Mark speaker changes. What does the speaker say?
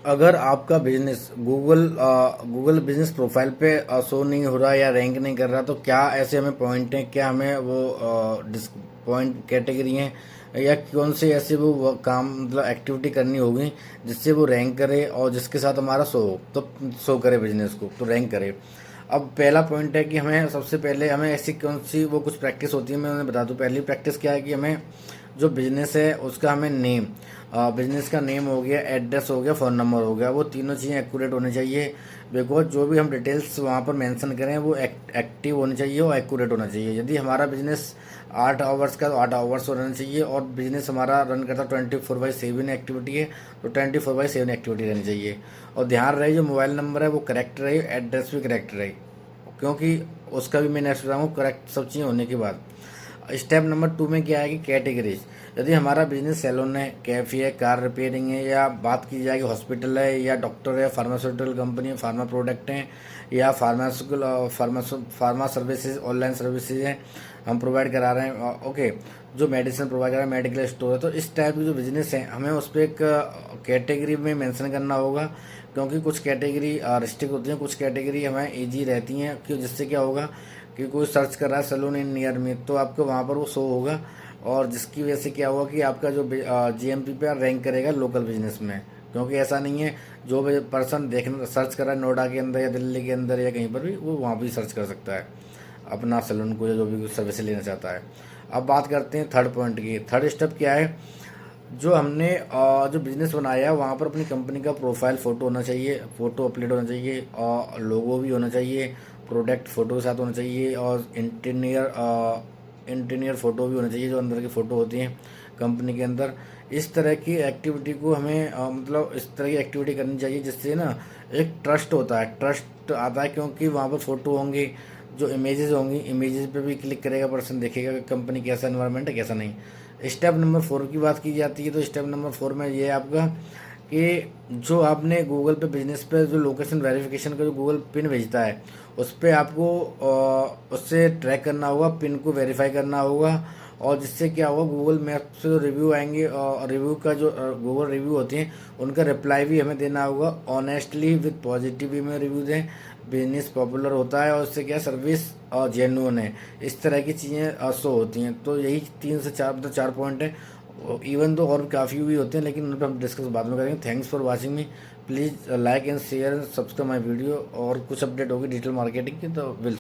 Speaker 1: अगर आपका business Google business profile पे शो नहीं हो रहा या रैंक नहीं कर रहा, तो क्या ऐसे हमें पॉइंट हैं, क्या हमें वो पॉइंट कैटेगरी हैं, या कौन से ऐसे वो काम मतलब एक्टिविटी करनी होगी जिससे वो रैंक करे और जिसके साथ हमारा शो हो, तो शो करे बिजनेस को, तो रैंक करे। अब पहला पॉइंट है कि हमें सबसे पहले हमें ऐसी कौन सी वो कुछ प्रैक्टिस होती है, मैं उन्हें बता दूं। पहली प्रैक्टिस क्या है कि हमें जो बिजनेस है उसका हमें नेम, बिजनेस का नेम हो गया, एड्रेस हो गया, फ़ोन नंबर हो गया, वो तीनों चीज़ें एक्यूरेट होनी चाहिए। बिकॉज जो भी हम डिटेल्स वहाँ पर मेंशन करें वो एक्टिव होनी चाहिए और एक्यूरेट होना चाहिए। यदि हमारा बिजनेस 8 आवर्स का, तो 8 आवर्स रहना चाहिए, और बिजनेस हमारा रन करता 24/7 एक्टिविटी है, तो 24/7 एक्टिविटी रहनी चाहिए। और ध्यान रहे जो मोबाइल नंबर है वो करेक्ट रहे, एड्रेस भी करेक्ट रहे, क्योंकि उसका भी मैं नेक्स्ट बताऊँगा करेक्ट सब चीज़ें होने के बाद। स्टेप नंबर 2 में क्या है कि कैटेगरीज। यदि हमारा बिजनेस सैलून है, कैफ़े है, कार रिपेयरिंग है, या बात की जाए कि हॉस्पिटल है या डॉक्टर है, फार्मास्यूटिकल कंपनी है, फार्मा प्रोडक्ट हैं, या फार्मा सर्विसेज, ऑनलाइन सर्विसेज हैं हम प्रोवाइड करा रहे हैं, ओके, जो मेडिसिन प्रोवाइड करा रहे हैं, मेडिकल स्टोर है, तो इस टाइप की जो बिजनेस है हमें उस पर एक कैटेगरी में मेंशन करना होगा। क्योंकि कुछ कैटेगरी रिस्ट्रिक्ट होती हैं, कुछ कैटेगरी हमें ईजी रहती हैं, कि जिससे क्या होगा कि कोई सर्च कर रहा है सैलून इन नियर में, तो आपको वहाँ पर वो शो होगा, और जिसकी वजह से क्या होगा कि आपका जो जीएमपी पे रैंक करेगा लोकल बिजनेस में। क्योंकि ऐसा नहीं है, जो भी पर्सन देखना सर्च कर रहा है नोएडा के अंदर या दिल्ली के अंदर या कहीं पर भी, वो वहाँ भी सर्च कर सकता है अपना सैलून को या जो भी सर्विस लेना चाहता है। अब बात करते हैं थर्ड पॉइंट की। थर्ड स्टेप क्या है, जो हमने जो बिजनेस बनाया है वहाँ पर अपनी कंपनी का प्रोफाइल फ़ोटो होना चाहिए, फ़ोटो अपलोड होना चाहिए, और लोगो भी होना चाहिए, प्रोडक्ट फ़ोटो के साथ होना चाहिए, और इंटीरियर फ़ोटो भी होना चाहिए, जो अंदर की फ़ोटो होती हैं कंपनी के अंदर। इस तरह की एक्टिविटी को हमें मतलब इस तरह की एक्टिविटी करनी चाहिए जिससे ना एक ट्रस्ट होता है, ट्रस्ट आता है, क्योंकि वहाँ पर फ़ोटो होंगी, जो इमेजेस होंगी, इमेजेस पे भी क्लिक करेगा पर्सन, देखेगा कि कंपनी कैसा एनवायरनमेंट है कैसा नहीं। स्टेप नंबर 4 की बात की जाती है, तो स्टेप नंबर 4 में ये है आपका कि जो आपने गूगल पे बिजनेस पे जो लोकेशन वेरिफिकेशन का जो गूगल पिन भेजता है, उस पर आपको उससे ट्रैक करना होगा, पिन को वेरीफाई करना होगा। और जिससे क्या होगा, गूगल मैप से जो रिव्यू आएंगे, और रिव्यू का जो गूगल रिव्यू होते हैं उनका रिप्लाई भी हमें देना होगा। ऑनेस्टली विद पॉजिटिव वे में रिव्यू दें, बिजनेस पॉपुलर होता है, और उससे क्या सर्विस जेन्युइन है, इस तरह की चीज़ें शो होती हैं। तो यही 3 से 4 मतलब 4 पॉइंट है। इवन तो और काफ़ी भी होते हैं, लेकिन उन पर हम डिस्कस बाद में करेंगे। Thanks for watching me. Please like and share and subscribe my video, और कुछ अपडेट होगी डिजिटल मार्केटिंग की तो विल